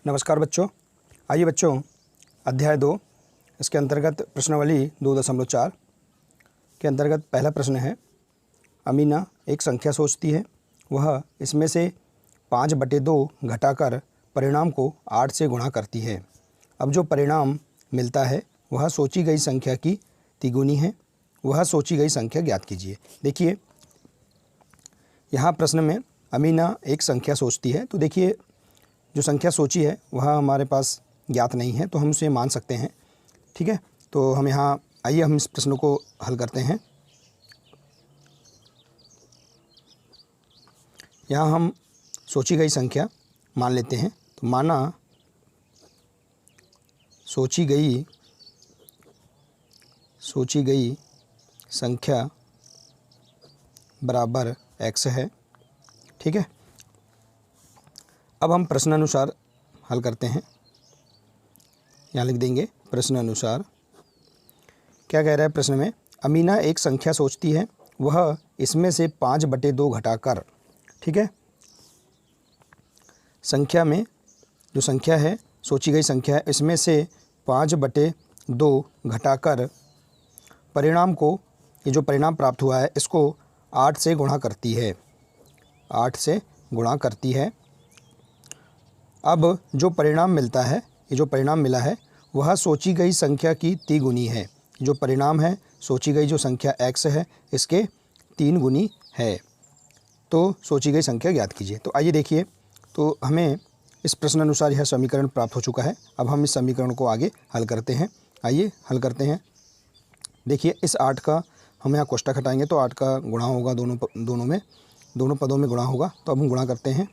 नमस्कार बच्चों। आइए बच्चों, अध्याय 2 इसके अंतर्गत प्रश्नावली 2.4 के अंतर्गत पहला प्रश्न है, अमीना एक संख्या सोचती है, वह इसमें से 5/2 घटाकर परिणाम को 8 से गुणा करती है। अब जो परिणाम मिलता है वह सोची गई संख्या की तिगुनी है, वह सोची गई संख्या ज्ञात कीजिए। देखिए यहाँ प्रश्न में अमीना एक संख्या सोचती है, तो देखिए जो संख्या सोची है वह हमारे पास ज्ञात नहीं है, तो हम उसे मान सकते हैं। ठीक है, तो हम यहाँ आइए हम इस प्रश्न को हल करते हैं। यहाँ हम सोची गई संख्या मान लेते हैं, तो माना सोची गई संख्या बराबर x है। ठीक है, अब हम प्रश्नानुसार हल करते हैं। यहाँ लिख देंगे प्रश्नानुसार। क्या कह रहा है प्रश्न में, अमीना एक संख्या सोचती है, वह इसमें से 5/2 घटाकर, ठीक है, संख्या में जो संख्या है सोची गई संख्या है, इसमें से 5/2 घटाकर परिणाम को, ये जो परिणाम प्राप्त हुआ है इसको 8 से गुणा करती है, 8 से गुणा करती है। अब जो परिणाम मिलता है, ये जो परिणाम मिला है वह सोची गई संख्या की तिगुनी है। जो परिणाम है सोची गई जो संख्या x है इसके 3 गुनी है, तो सोची गई संख्या ज्ञात कीजिए। तो आइए देखिए, तो हमें इस प्रश्न अनुसार यह समीकरण प्राप्त हो चुका है। अब हम इस समीकरण को आगे हल करते हैं। आइए हल करते हैं। देखिए इस 8 का हम यहाँ कोष्ठक हटाएंगे तो 8 का गुणा होगा, दोनों पदों में गुणा होगा। तो अब हम गुणा करते हैं।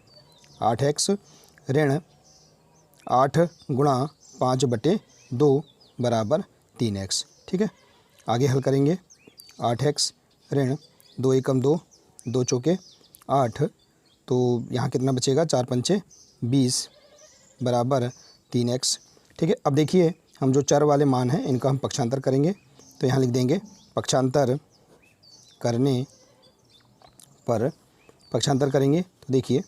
8x ऋण 8 गुणा 5/2 बराबर 3x। ठीक है, आगे हल करेंगे। 8x ऋण 2 एकम 2, 2 चौके 8, तो यहाँ कितना बचेगा, 4 पंचे 20 बराबर 3x। ठीक है, अब देखिए हम जो चर वाले मान हैं इनका हम पक्षांतर करेंगे, तो यहाँ लिख देंगे पक्षांतर करने पर, पक्षांतर करेंगे तो देखिए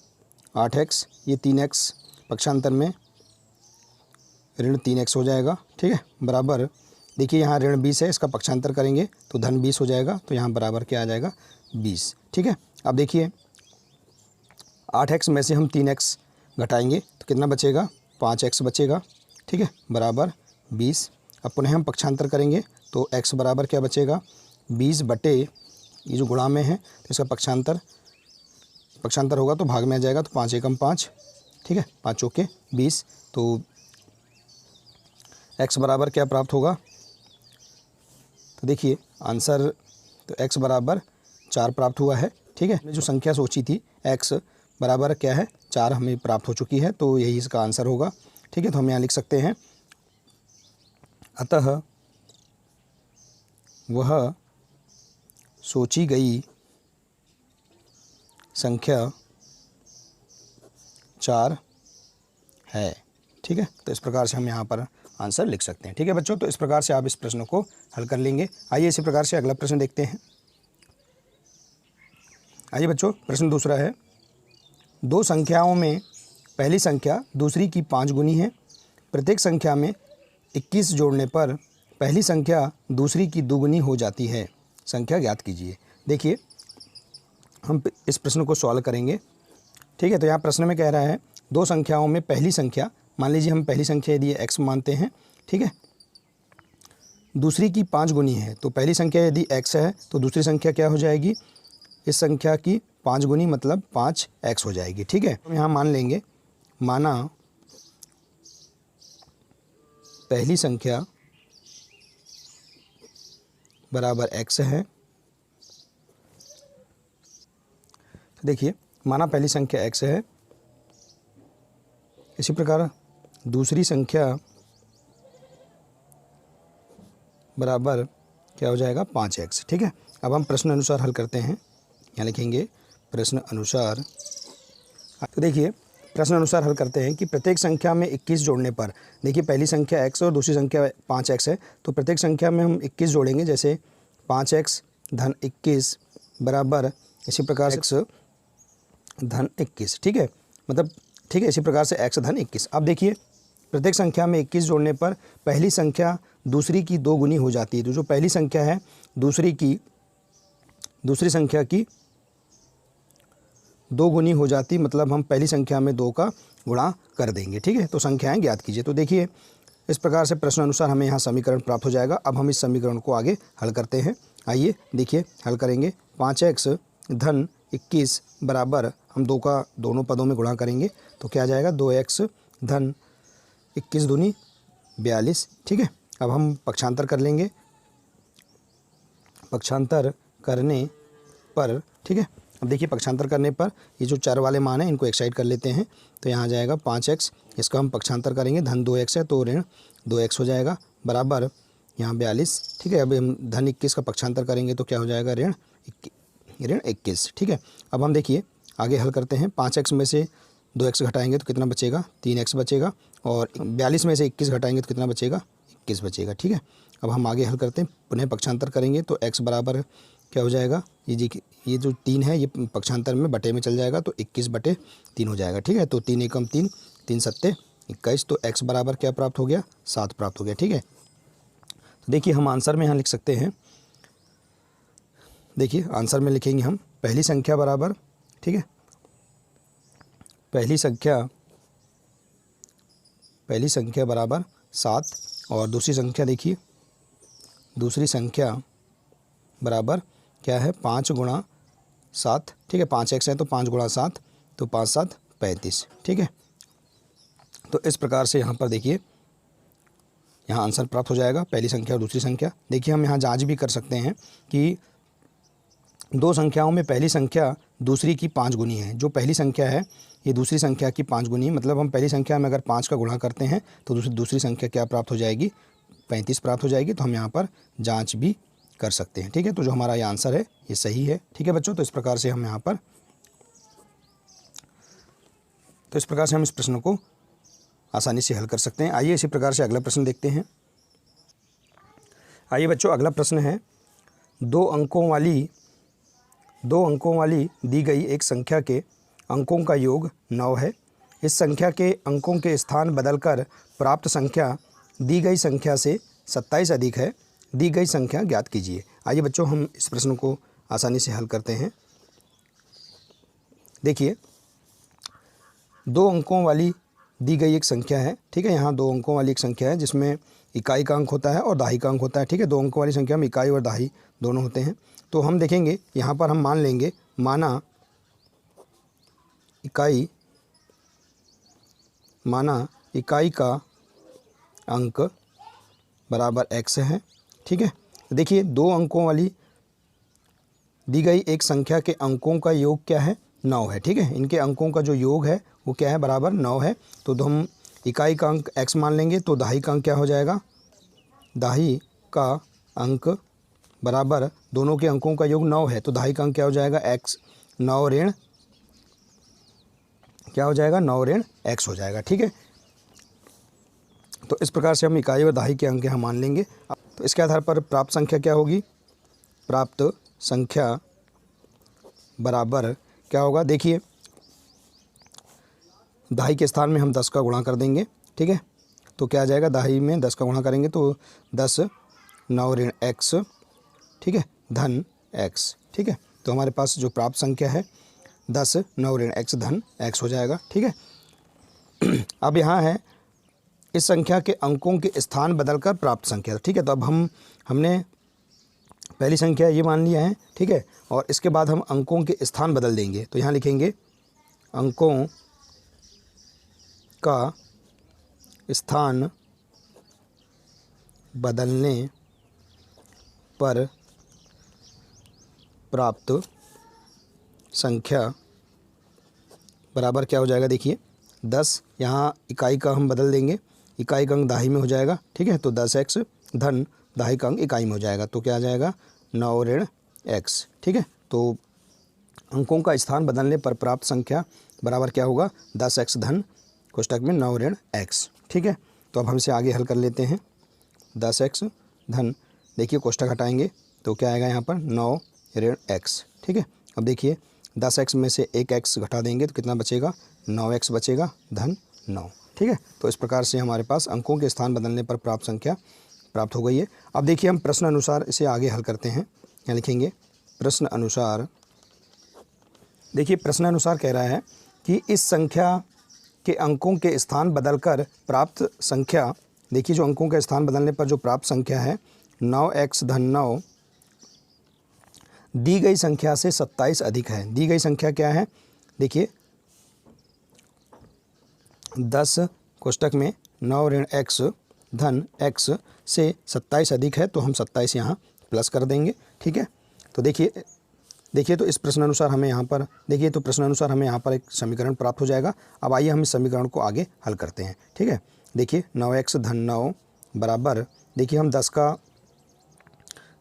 8x ये 3x पक्षांतर में ऋण 3x हो जाएगा। ठीक है, बराबर देखिए यहाँ ऋण 20 है, इसका पक्षांतर करेंगे तो धन 20 हो जाएगा, तो यहाँ बराबर क्या आ जाएगा, 20। ठीक है, अब देखिए 8x में से हम 3x घटाएंगे तो कितना बचेगा, 5x बचेगा। ठीक है, बराबर 20। अब पुनः हम पक्षांतर करेंगे तो x बराबर क्या बचेगा, 20 बटे ये जो गुणा में है तो इसका पक्षांतर होगा तो भाग में आ जाएगा, तो 5 एकम 5। ठीक है, 5 चौके 20, तो x बराबर क्या प्राप्त होगा, तो देखिए आंसर, तो x बराबर 4 प्राप्त हुआ है। ठीक है, जो संख्या सोची थी x बराबर क्या है, 4 हमें प्राप्त हो चुकी है, तो यही इसका आंसर होगा। ठीक है, तो हम यहाँ लिख सकते हैं, अतः वह सोची गई संख्या 4 है। ठीक है, तो इस प्रकार से हम यहाँ पर आंसर लिख सकते हैं। ठीक है बच्चों, तो इस प्रकार से आप इस प्रश्न को हल कर लेंगे। आइए इसी प्रकार से अगला प्रश्न देखते हैं। आइए बच्चों, प्रश्न दूसरा है, दो संख्याओं में पहली संख्या दूसरी की 5 गुनी है, प्रत्येक संख्या में 21 जोड़ने पर पहली संख्या दूसरी की 2 गुनी हो जाती है, संख्या ज्ञात कीजिए। देखिए हम इस प्रश्न को सॉल्व करेंगे। ठीक है, तो यहाँ प्रश्न में कह रहा है दो संख्याओं में पहली संख्या, मान लीजिए हम पहली संख्या यदि x मानते हैं, ठीक है, दूसरी की 5 गुनी है, तो पहली संख्या यदि x है तो दूसरी संख्या क्या हो जाएगी, इस संख्या की 5 गुनी मतलब 5x हो जाएगी। ठीक है, हम यहाँ मान लेंगे, माना पहली संख्या बराबर x है। तो देखिए माना पहली संख्या x है, इसी प्रकार दूसरी संख्या बराबर क्या हो जाएगा, 5x। ठीक है, अब हम प्रश्न अनुसार हल करते हैं। यहाँ लिखेंगे प्रश्न अनुसार। तो देखिए प्रश्न अनुसार हल करते हैं कि प्रत्येक संख्या में 21 जोड़ने पर, देखिए पहली संख्या x और दूसरी संख्या 5x है, तो प्रत्येक संख्या में हम 21 जोड़ेंगे, जैसे 5x धन 21 बराबर इसी प्रकार x धन 21। ठीक है, मतलब ठीक है। इसी प्रकार से x धन 21। अब देखिए प्रत्येक संख्या में 21 जोड़ने पर पहली संख्या दूसरी की 2 गुनी हो जाती है। तो जो पहली संख्या है दूसरी संख्या की 2 गुनी हो जाती, मतलब हम पहली संख्या में 2 का गुणा कर देंगे। ठीक है, तो संख्याएं ज्ञात कीजिए। तो देखिए इस प्रकार से प्रश्न अनुसार हमें यहाँ समीकरण प्राप्त हो जाएगा। अब हम इस समीकरण को आगे हल करते हैं। आइए देखिए हल करेंगे। 5x धन 21 बराबर हम 2 का दोनों पदों में गुणा करेंगे तो क्या आ जाएगा 2x धन 21 दूनी 42। ठीक है, अब हम पक्षांतर कर लेंगे। पक्षांतर करने पर, ठीक है, अब देखिए पक्षांतर करने पर ये जो चर वाले मान हैं इनको एक साइड कर लेते हैं। तो यहाँ आ जाएगा 5x, इसका हम पक्षांतर करेंगे, धन 2x है तो ऋण 2x हो जाएगा, बराबर यहाँ 42। ठीक है, अब हम धन 21 का पक्षांतर करेंगे तो क्या हो जाएगा ऋण 21। ठीक है, अब हम देखिए आगे हल करते हैं। 5x में से 2x घटाएंगे तो कितना बचेगा 3x बचेगा, और 42 में से 21 घटाएंगे तो कितना बचेगा 21 बचेगा। ठीक है, अब हम आगे हल करते हैं, पुनः पक्षांतर करेंगे तो x बराबर क्या हो जाएगा, ये जो 3 है ये पक्षांतर में बटे में चल जाएगा तो 21/3 हो जाएगा। ठीक है, तो 3 एकम 3, 3 सत्ते 21, तो x बराबर क्या प्राप्त हो गया 7 प्राप्त हो गया। ठीक है, तो देखिए हम आंसर में यहाँ लिख सकते हैं। देखिए आंसर में लिखेंगे हम पहली संख्या बराबर, ठीक है, पहली संख्या बराबर 7, और दूसरी संख्या देखिए, दूसरी संख्या बराबर क्या है 5 गुणा 7। ठीक है, 5x है तो 5 गुणा 7, तो 5 7 35। ठीक है, तो इस प्रकार से यहाँ पर देखिए यहाँ आंसर प्राप्त हो जाएगा, पहली संख्या और दूसरी संख्या। देखिए हम यहाँ जांच भी कर सकते हैं कि दो संख्याओं में पहली संख्या दूसरी की 5 गुनी है। जो पहली संख्या है ये दूसरी संख्या की 5 गुनी है, मतलब हम पहली संख्या में अगर 5 का गुणा करते हैं तो दूसरी संख्या क्या प्राप्त हो जाएगी 35 प्राप्त हो जाएगी। तो हम यहाँ पर जाँच भी कर सकते हैं। ठीक है, तो जो हमारा ये आंसर है ये सही है। ठीक है बच्चों, तो इस प्रकार से हम यहाँ पर इस प्रश्न को आसानी से हल कर सकते हैं। आइए इसी प्रकार से अगला प्रश्न देखते हैं। आइए बच्चों अगला प्रश्न है, दो अंकों वाली दी गई एक संख्या के अंकों का योग 9 है। इस संख्या के अंकों के स्थान बदलकर प्राप्त संख्या दी गई संख्या से 27 अधिक है। दी गई संख्या ज्ञात कीजिए। आइए बच्चों हम इस प्रश्न को आसानी से हल करते हैं। देखिए दो अंकों वाली दी गई एक संख्या है। ठीक है, यहाँ 2 अंकों वाली एक संख्या है जिसमें इकाई का अंक होता है और दहाई का अंक होता है। ठीक है, 2 अंकों वाली संख्या में इकाई और दहाई दोनों होते हैं। तो हम देखेंगे यहाँ पर हम मान लेंगे, माना इकाई का अंक बराबर x है। ठीक है, देखिए 2 अंकों वाली दी गई एक संख्या के अंकों का योग क्या है 9 है। ठीक है, इनके अंकों का जो योग है वो क्या है बराबर 9 है। तो हम इकाई का अंक x मान लेंगे तो दहाई का अंक क्या हो जाएगा, दहाई का अंक बराबर दोनों के अंकों का योग 9 है तो दहाई का अंक क्या हो जाएगा x, 9 ऋण क्या हो जाएगा 9 ऋण x हो जाएगा। ठीक है, तो इस प्रकार से हम इकाई और दहाई के अंक यहाँ मान लेंगे। तो इसके आधार पर प्राप्त संख्या क्या होगी, प्राप्त संख्या बराबर क्या होगा, देखिए दहाई के स्थान में हम 10 का गुणा कर देंगे। ठीक है, तो क्या आ जाएगा, दहाई में 10 का गुणा करेंगे तो 10 9 ऋण x, ठीक है, धन x। ठीक है, तो हमारे पास जो प्राप्त संख्या है 10 9 ऋण x धन x हो जाएगा। ठीक है, अब यहाँ है इस संख्या के अंकों के स्थान बदलकर प्राप्त संख्या। ठीक है, तो अब हमने पहली संख्या ये मान लिया है। ठीक है, और इसके बाद हम अंकों के स्थान बदल देंगे। तो यहाँ लिखेंगे अंकों का स्थान बदलने पर प्राप्त संख्या बराबर क्या हो जाएगा, देखिए 10, यहाँ इकाई का हम बदल देंगे, इकाई का अंक दहाई में हो जाएगा। ठीक है, तो 10x धन दहाई का अंक इकाई में हो जाएगा तो क्या आ जाएगा 9 ऋण x। ठीक है, तो अंकों का स्थान बदलने पर प्राप्त संख्या बराबर क्या होगा 10x धन कोष्टक में 9 ऋण x। ठीक है, तो अब हम इसे आगे हल कर लेते हैं। 10x धन, देखिए कोष्टक हटाएंगे तो क्या आएगा यहाँ पर 9 ऋण x। ठीक है, अब देखिए 10x में से 1x घटा देंगे तो कितना बचेगा 9x बचेगा धन 9। ठीक है, तो इस प्रकार से हमारे पास अंकों के स्थान बदलने पर प्राप्त संख्या प्राप्त हो गई है। अब देखिए हम प्रश्न अनुसार इसे आगे हल करते हैं। क्या लिखेंगे? प्रश्न अनुसार, देखिए प्रश्न अनुसार कह रहा है कि इस संख्या के अंकों के स्थान बदलकर प्राप्त संख्या, देखिए जो अंकों के स्थान बदलने पर जो प्राप्त संख्या है 9x धन 9 दी गई संख्या से 27 अधिक है। दी गई संख्या क्या है? देखिए 10 कोष्टक में 9 ऋण x धन x से 27 अधिक है, तो हम 27 यहाँ प्लस कर देंगे। ठीक है, तो देखिए तो इस प्रश्न अनुसार हमें यहाँ पर यहाँ पर एक समीकरण प्राप्त हो जाएगा। अब आइए हम इस समीकरण को आगे हल करते हैं। ठीक है, देखिए 9x धन 9 बराबर, देखिए हम 10 का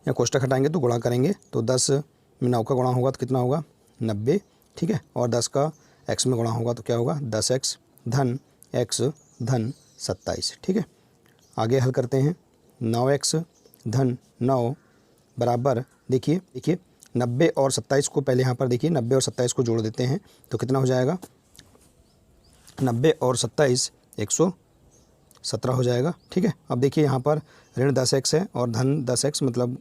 या कोष्टक हटाएंगे तो गुणा करेंगे, तो 10 में 9 का गुणा होगा तो कितना होगा? 90। ठीक है, और 10 का x में गुणा होगा तो क्या होगा? 10x धन x धन 27। ठीक है, आगे हल करते हैं। 9x धन 9 बराबर, देखिए 90 और 27 को पहले यहाँ पर देखिए 90 और 27 को जोड़ देते हैं तो कितना हो जाएगा? 90 और 27 117 हो जाएगा। ठीक है, अब देखिए यहाँ पर ऋण 10x है और धन 10x, मतलब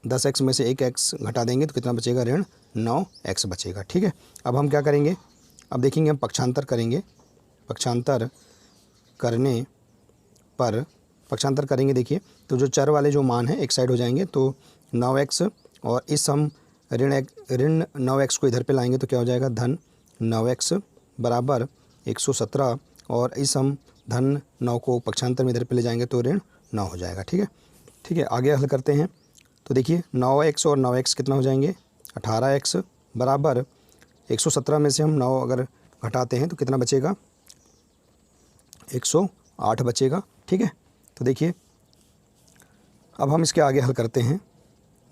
10x में से एक x घटा देंगे तो कितना बचेगा? ऋण 9x बचेगा। ठीक है, अब हम क्या करेंगे? अब देखेंगे हम पक्षांतर करेंगे। पक्षांतर करेंगे देखिए तो जो चर वाले जो मान हैं एक साइड हो जाएंगे, तो 9x और इस हम ऋण 9x को इधर पे लाएंगे तो क्या हो जाएगा? धन 9x बराबर 117, और इस हम धन 9 को पक्षांतर में इधर पे ले जाएंगे तो ऋण 9 हो जाएगा। ठीक है, आगे हल करते हैं। तो देखिए 9x और 9x कितना हो जाएंगे? 18x बराबर 117 में से हम 9 अगर घटाते हैं तो कितना बचेगा? 108 बचेगा। ठीक है, तो देखिए अब हम इसके आगे हल करते हैं।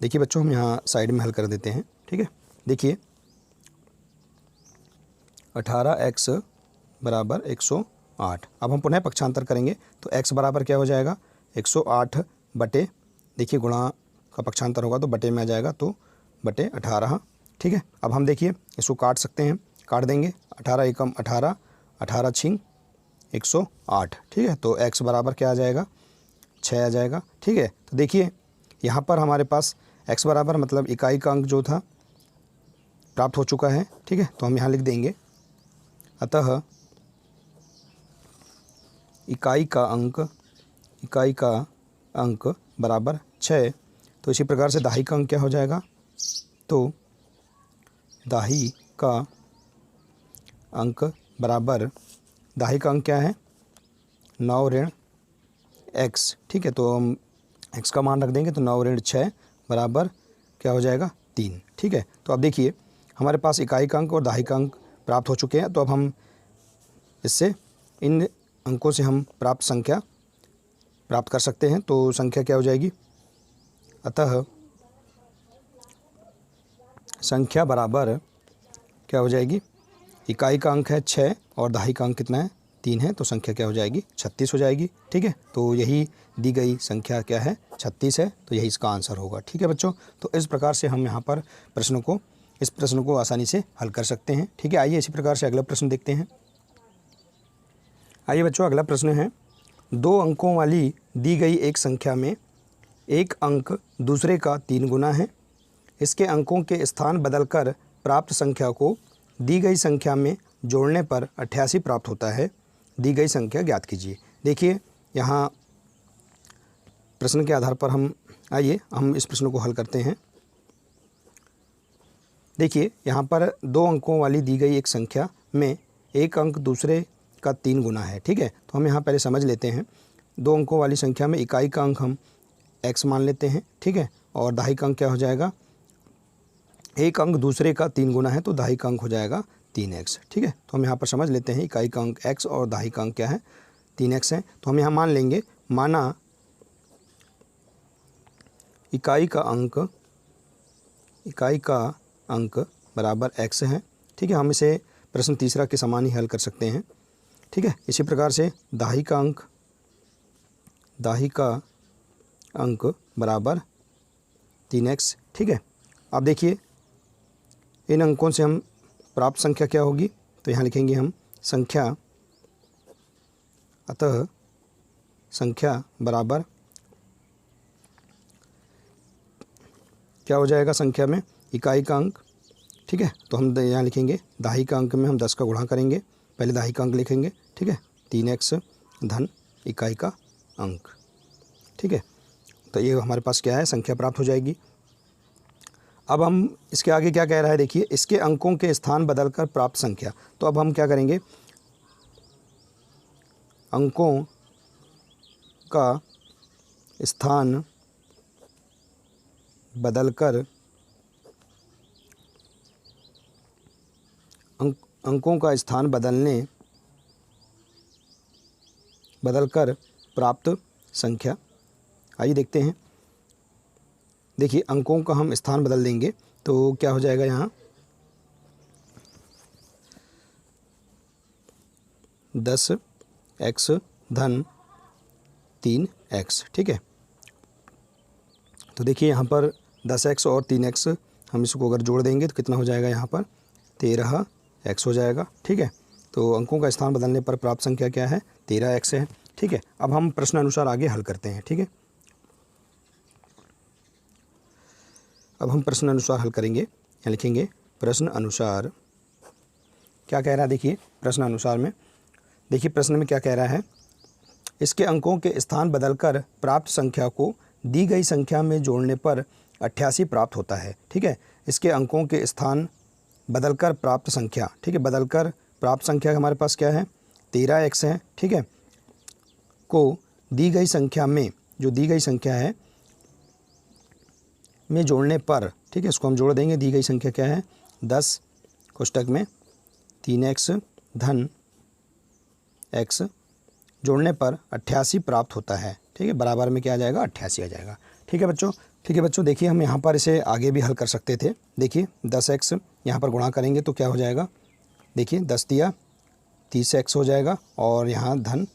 देखिए बच्चों हम यहाँ साइड में हल कर देते हैं। ठीक है, देखिए 18x बराबर 108। अब हम पुनः पक्षांतर करेंगे तो x बराबर क्या हो जाएगा? 108 बटे, देखिए गुणा का पक्षांतर होगा तो बटे में आ जाएगा, तो बटे 18। ठीक है, अब हम देखिए इसको काट सकते हैं, काट देंगे। 18 एकम 18, 18 छिंग 108। ठीक है, तो x बराबर क्या आ जाएगा? 6 आ जाएगा। ठीक है, तो देखिए यहाँ पर हमारे पास x बराबर मतलब इकाई का अंक जो था प्राप्त हो चुका है। ठीक है, तो हम यहाँ लिख देंगे, अतः इकाई का अंक बराबर 6। तो इसी प्रकार से दाही का अंक क्या हो जाएगा? तो दाही का अंक बराबर, दाही का अंक क्या है? 9 ऋण x। ठीक है, तो हम x का मान रख देंगे तो 9 ऋण 6 बराबर क्या हो जाएगा? 3। ठीक है, तो अब देखिए हमारे पास इकाई का अंक और दाही का अंक प्राप्त हो चुके हैं, तो अब हम इससे इन अंकों से हम प्राप्त संख्या प्राप्त कर सकते हैं। तो संख्या क्या हो जाएगी? अतः संख्या बराबर क्या हो जाएगी? इकाई का अंक है 6 और दाही का अंक कितना है? 3 है, तो संख्या क्या हो जाएगी? 36 हो जाएगी। ठीक है, तो यही दी गई संख्या क्या है? 36 है, तो यही इसका आंसर होगा। ठीक है बच्चों, तो इस प्रकार से हम यहाँ पर इस प्रश्न को आसानी से हल कर सकते हैं। ठीक है, आइए इसी प्रकार से अगला प्रश्न देखते हैं। आइए बच्चों, अगला प्रश्न है, 2 अंकों वाली दी गई एक संख्या में एक अंक दूसरे का 3 गुना है। इसके अंकों के स्थान बदलकर प्राप्त संख्या को दी गई संख्या में जोड़ने पर 88 प्राप्त होता है। दी गई संख्या ज्ञात कीजिए। देखिए यहाँ प्रश्न के आधार पर हम इस प्रश्न को हल करते हैं। देखिए यहाँ पर 2 अंकों वाली दी गई एक संख्या में एक अंक दूसरे का 3 गुना है। ठीक है, तो हम यहाँ पहले समझ लेते हैं। 2 अंकों वाली संख्या में इकाई का अंक हम x मान लेते हैं। ठीक है, और दाही का अंक क्या हो जाएगा? एक अंक दूसरे का 3 गुना है, तो दाही का अंक हो जाएगा 3x। ठीक है, तो हम यहाँ पर समझ लेते हैं इकाई का अंक x और दाही का अंक क्या है? 3x है। तो हम यहाँ मान लेंगे, माना इकाई का अंक बराबर x है। ठीक है, हम इसे प्रश्न तीसरा के समान ही हल कर सकते हैं। ठीक है, इसी प्रकार से दाही का अंक बराबर 3x। ठीक है, अब देखिए इन अंकों से हम प्राप्त संख्या क्या होगी? तो यहाँ लिखेंगे हम संख्या, अतः संख्या बराबर क्या हो जाएगा, संख्या में इकाई का अंक। ठीक है, तो हम यहाँ लिखेंगे दाही का अंक में हम 10 का गुणा करेंगे, पहले दाही का अंक लिखेंगे। ठीक है, 3x धन इकाई का अंक। ठीक है, तो ये हमारे पास क्या है, संख्या प्राप्त हो जाएगी। अब हम इसके आगे क्या कह रहा है, देखिए, इसके अंकों के स्थान बदलकर प्राप्त संख्या। तो अब हम क्या करेंगे, अंकों का स्थान बदलकर अंकों का स्थान बदलकर प्राप्त संख्या। आइए देखते हैं। देखिए, अंकों का हम स्थान बदल देंगे तो क्या हो जाएगा, यहाँ 10x धन 3x। ठीक है, तो देखिए यहाँ पर 10x और 3x हम इसको अगर जोड़ देंगे तो कितना हो जाएगा, यहाँ पर 13x हो जाएगा। ठीक है, तो अंकों का स्थान बदलने पर प्राप्त संख्या क्या है, 13x है। ठीक है, अब हम प्रश्न अनुसार आगे हल करते हैं। ठीक है, अब हम प्रश्न अनुसार हल करेंगे। यहाँ लिखेंगे प्रश्न अनुसार क्या कह रहा है, देखिए प्रश्न अनुसार में, देखिए प्रश्न में क्या कह रहा है, इसके अंकों के स्थान बदलकर प्राप्त संख्या को दी गई संख्या में जोड़ने पर 88 प्राप्त होता है। ठीक है, इसके अंकों के स्थान बदलकर प्राप्त संख्या, ठीक है, बदलकर प्राप्त संख्या हमारे पास क्या है, 13x है। ठीक है, को दी गई संख्या में, जो दी गई संख्या है में जोड़ने पर, ठीक है, इसको हम जोड़ देंगे। दी गई संख्या क्या है, 10 कोष्टक में 3x धन x जोड़ने पर 88 प्राप्त होता है। ठीक है, बराबर में क्या आ जाएगा, 88 आ जाएगा। ठीक है बच्चों, ठीक है बच्चों, देखिए हम यहाँ पर इसे आगे भी हल कर सकते थे। देखिए 10x यहाँ पर गुणा करेंगे तो क्या हो जाएगा, देखिए 10 दिया 30x हो जाएगा, और यहाँ धन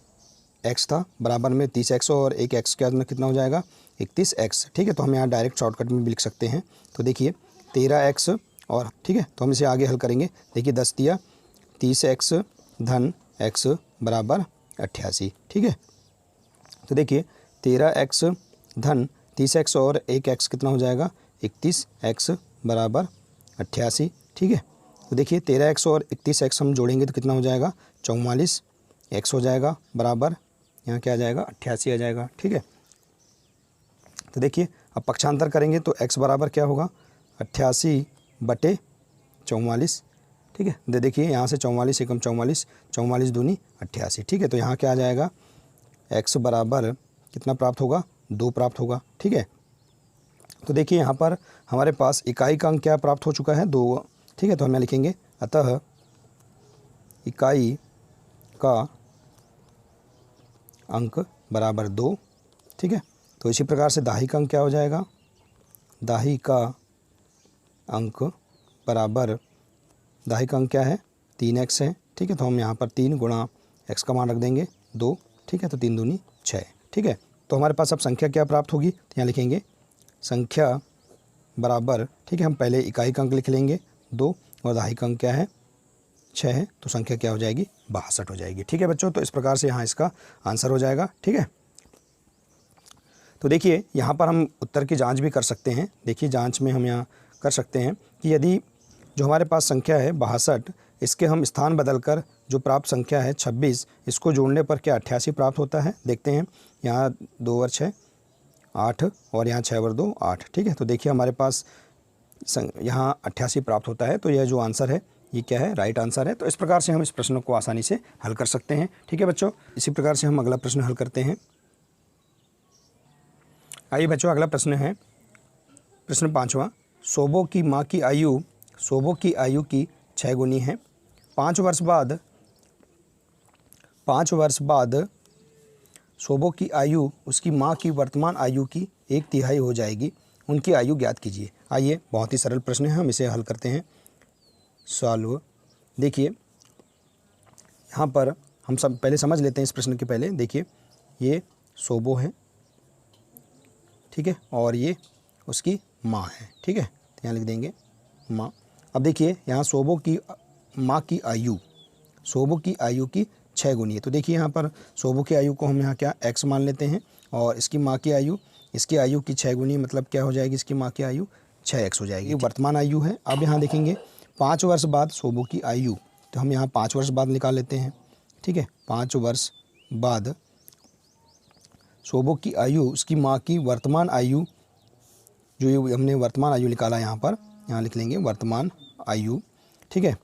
x था, बराबर में 30x और एक x के अंदर कितना हो जाएगा, 31x। ठीक है, तो हम यहाँ डायरेक्ट शॉर्टकट में भी लिख सकते हैं। तो देखिए 13x और, ठीक है, तो हम इसे आगे हल करेंगे। देखिए 10 दिया 30x धन x बराबर 88। ठीक है, तो देखिए 13x धन 30x और एक x कितना हो जाएगा, 31x बराबर 88। ठीक है, तो देखिए 13x और 31x हम जोड़ेंगे तो कितना हो जाएगा, 44x हो जाएगा, बराबर यहाँ क्या आ जाएगा, 88 आ जाएगा। ठीक है, तो देखिए अब पक्षांतर करेंगे तो x बराबर क्या होगा, 88/44। ठीक है, देखिए यहाँ से 44 एकम 44, 44 दूनी 88। ठीक है, तो यहाँ क्या आ जाएगा, x बराबर कितना प्राप्त होगा, 2 प्राप्त होगा। ठीक है, तो देखिए यहाँ पर हमारे पास इकाई का अंक क्या प्राप्त हो चुका है, 2। ठीक है, तो हम यहाँ लिखेंगे अतः इकाई का अंक बराबर 2। ठीक है, तो इसी प्रकार से दाही का अंक क्या हो जाएगा, दाही का अंक बराबर, दाही का अंक क्या है, 3x है। ठीक है, तो हम यहाँ पर 3 गुणा x का मान रख देंगे 2। ठीक है, तो 3 दूनी 6। ठीक है, तो हमारे पास अब संख्या क्या प्राप्त होगी, तो यहाँ लिखेंगे संख्या बराबर, ठीक है, हम पहले इकाई का अंक लिख लेंगे 2 और दाही का अंक क्या है, 6 है, तो संख्या क्या हो जाएगी, 62 हो जाएगी। ठीक है बच्चों, तो इस प्रकार से यहाँ इसका आंसर हो जाएगा। ठीक है, तो देखिए यहाँ पर हम उत्तर की जांच भी कर सकते हैं। देखिए जांच में हम यहाँ कर सकते हैं कि यदि जो हमारे पास संख्या है 62, इसके हम स्थान बदलकर जो प्राप्त संख्या है 26, इसको जोड़ने पर क्या 88 प्राप्त होता है। देखते हैं, यहाँ 2 और 6 8 और यहाँ 6 और 2 8। ठीक है, तो देखिए हमारे पास यहाँ 88 प्राप्त होता है, तो यह जो आंसर है ये क्या है, राइट आंसर है। तो इस प्रकार से हम इस प्रश्न को आसानी से हल कर सकते हैं। ठीक है बच्चों, इसी प्रकार से हम अगला प्रश्न हल करते हैं। आइए बच्चों, अगला प्रश्न है प्रश्न 5वां। सोबो की माँ की आयु की 6 गुनी है। 5 वर्ष बाद सोबो की आयु उसकी माँ की वर्तमान आयु की 1/3 हो जाएगी। उनकी आयु ज्ञात कीजिए। आइए, बहुत ही सरल प्रश्न है, हम इसे हल करते हैं। सॉल्व। देखिए यहाँ पर हम सब पहले समझ लेते हैं इस प्रश्न के पहले। देखिए ये सोबो है, ठीक है, और ये उसकी माँ है। ठीक है, तो यहाँ लिख देंगे माँ। अब देखिए यहाँ सोबो की माँ की आयु, सोबो की आयु की 6 गुनी है। तो देखिए यहाँ पर सोबो की आयु को हम यहाँ क्या x मान लेते हैं और इसकी माँ की आयु, इसकी आयु की 6 गुनी मतलब क्या हो जाएगी, इसकी माँ की आयु 6x हो जाएगी। ये वर्तमान आयु है। अब यहाँ देखेंगे 5 वर्ष बाद सोबो की आयु, तो हम यहाँ 5 वर्ष बाद निकाल लेते हैं। ठीक है, 5 वर्ष बाद सोबो की आयु, उसकी माँ की वर्तमान आयु, जो ये हमने वर्तमान आयु निकाला यहाँ पर, यहाँ लिख लेंगे वर्तमान आयु। ठीक है,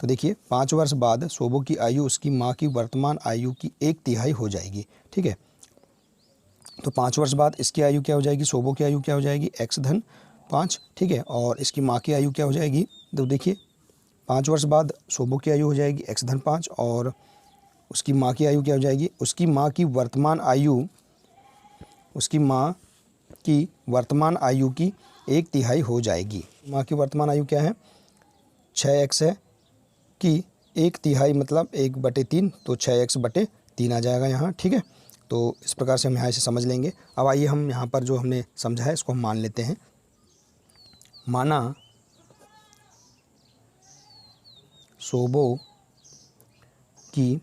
तो देखिए 5 वर्ष बाद सोबो की आयु उसकी माँ की वर्तमान आयु की 1/3 हो जाएगी। ठीक है, तो 5 वर्ष बाद इसकी आयु क्या हो जाएगी, सोबो की आयु क्या हो जाएगी, x धन 5। ठीक है, और इसकी माँ की आयु क्या हो जाएगी, तो देखिए 5 वर्ष बाद सोबो की आयु हो जाएगी x धन 5 और उसकी माँ की आयु क्या हो जाएगी, उसकी माँ की वर्तमान आयु, उसकी माँ की वर्तमान आयु की 1/3 हो जाएगी। माँ की वर्तमान आयु क्या है, 6x है, की 1/3 मतलब 1/3, तो 6x/3 आ जाएगा यहाँ। ठीक है, तो इस प्रकार से हम यहाँ इसे समझ लेंगे। अब आइए हम यहाँ पर जो हमने समझा है इसको हम मान लेते हैं। माना सोबो की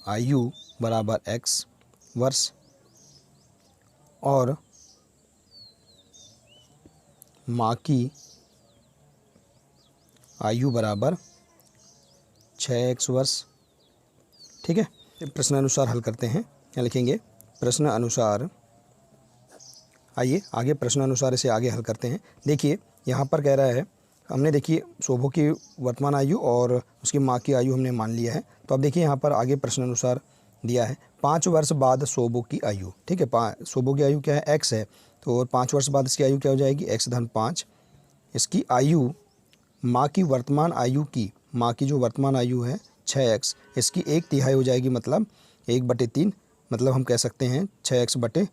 आयु बराबर x वर्ष और माँ की आयु बराबर 6x वर्ष। ठीक है, प्रश्न अनुसार हल करते हैं। क्या लिखेंगे, प्रश्न अनुसार। आइए आगे प्रश्न अनुसार इसे आगे हल करते हैं। देखिए यहाँ पर कह रहा है, हमने देखिए सोबो की वर्तमान आयु और उसकी माँ की आयु हमने मान लिया है। तो अब देखिए यहाँ पर आगे प्रश्न अनुसार दिया है 5 वर्ष बाद सोबो की आयु। ठीक है, सोबो की आयु क्या है, x है, तो 5 वर्ष बाद इसकी आयु क्या हो जाएगी, x धन 5। इसकी आयु माँ की वर्तमान आयु की, माँ की जो वर्तमान आयु है 6x, इसकी 1/3 हो जाएगी मतलब 1/3, मतलब हम कह सकते हैं 6x/3।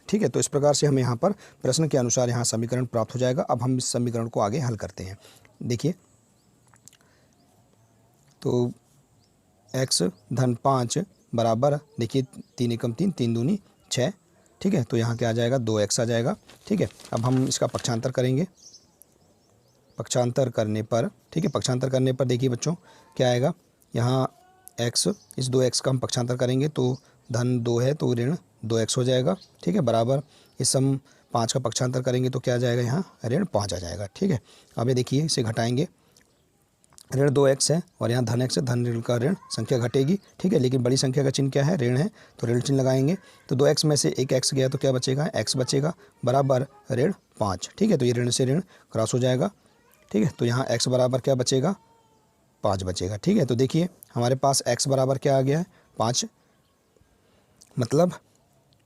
ठीक है, तो इस प्रकार से हमें यहाँ पर प्रश्न के अनुसार यहाँ समीकरण प्राप्त हो जाएगा। अब हम इस समीकरण को आगे हल करते हैं। देखिए तो x धन 5 बराबर, देखिए 3 एकम 3, 3 दूनी 6। ठीक है, तो यहाँ क्या आ जाएगा, 2x आ जाएगा। ठीक है, अब हम इसका पक्षांतर करेंगे। पक्षांतर करने पर, ठीक है, पक्षांतर करने पर देखिए बच्चों क्या आएगा, यहाँ x, इस 2x का हम पक्षांतर करेंगे तो धन 2 है तो ऋण 2x हो जाएगा। ठीक है, बराबर इस हम 5 का पक्षांतर करेंगे तो क्या आ जाएगा, यहाँ ऋण 5 आ जाएगा। ठीक है, अब ये देखिए इसे घटाएंगे, ऋण 2x है और यहाँ धन x है, धन ऋण का ऋण संख्या घटेगी। ठीक है, लेकिन बड़ी संख्या का चिन्ह क्या है, ऋण है, तो ऋण चिन्ह लगाएंगे। तो 2x में से एक x गया तो क्या बचेगा, x बचेगा, बराबर ऋण 5। ठीक है, तो ये ऋण से ऋण क्रॉस हो जाएगा। ठीक है, तो यहाँ x बराबर क्या बचेगा, 5 बचेगा। ठीक है, तो देखिए हमारे पास x बराबर क्या आ गया है, 5, मतलब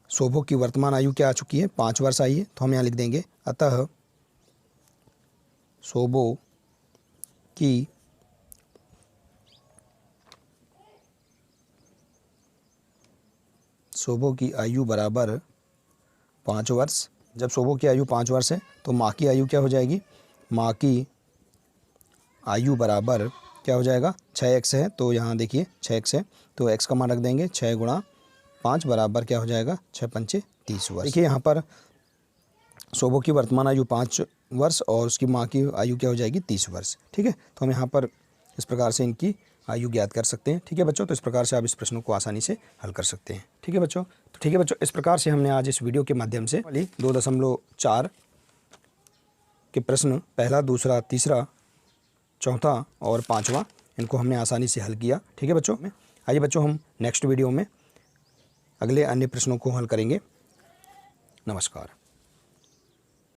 सोबो की वर्तमान आयु क्या आ चुकी है, 5 वर्ष आई है। तो हम यहाँ लिख देंगे, अतः सोबो की आयु बराबर 5 वर्ष। जब सोबो की आयु 5 वर्ष है तो माँ की आयु क्या हो जाएगी, माँ की आयु बराबर क्या हो जाएगा, 6x है, तो यहाँ देखिए 6x है, तो x का मान रख देंगे, 6 गुणा 5 बराबर क्या हो जाएगा, 6 पंचे 30 वर्ष। देखिए यहाँ पर सोबो की वर्तमान आयु 5 वर्ष और उसकी माँ की आयु क्या हो जाएगी, 30 वर्ष। ठीक है, तो हम यहाँ पर इस प्रकार से इनकी आयु ज्ञात कर सकते हैं। ठीक है बच्चों, तो इस प्रकार से आप इस प्रश्न को आसानी से हल कर सकते हैं। ठीक है बच्चों, तो ठीक है बच्चों, इस प्रकार से हमने आज इस वीडियो के माध्यम से 2.4 के प्रश्न, पहला, दूसरा, तीसरा, चौथा और पाँचवा, इनको हमने आसानी से हल किया। ठीक है बच्चों, आइए बच्चों हम नेक्स्ट वीडियो में अगले अन्य प्रश्नों को हल करेंगे। नमस्कार।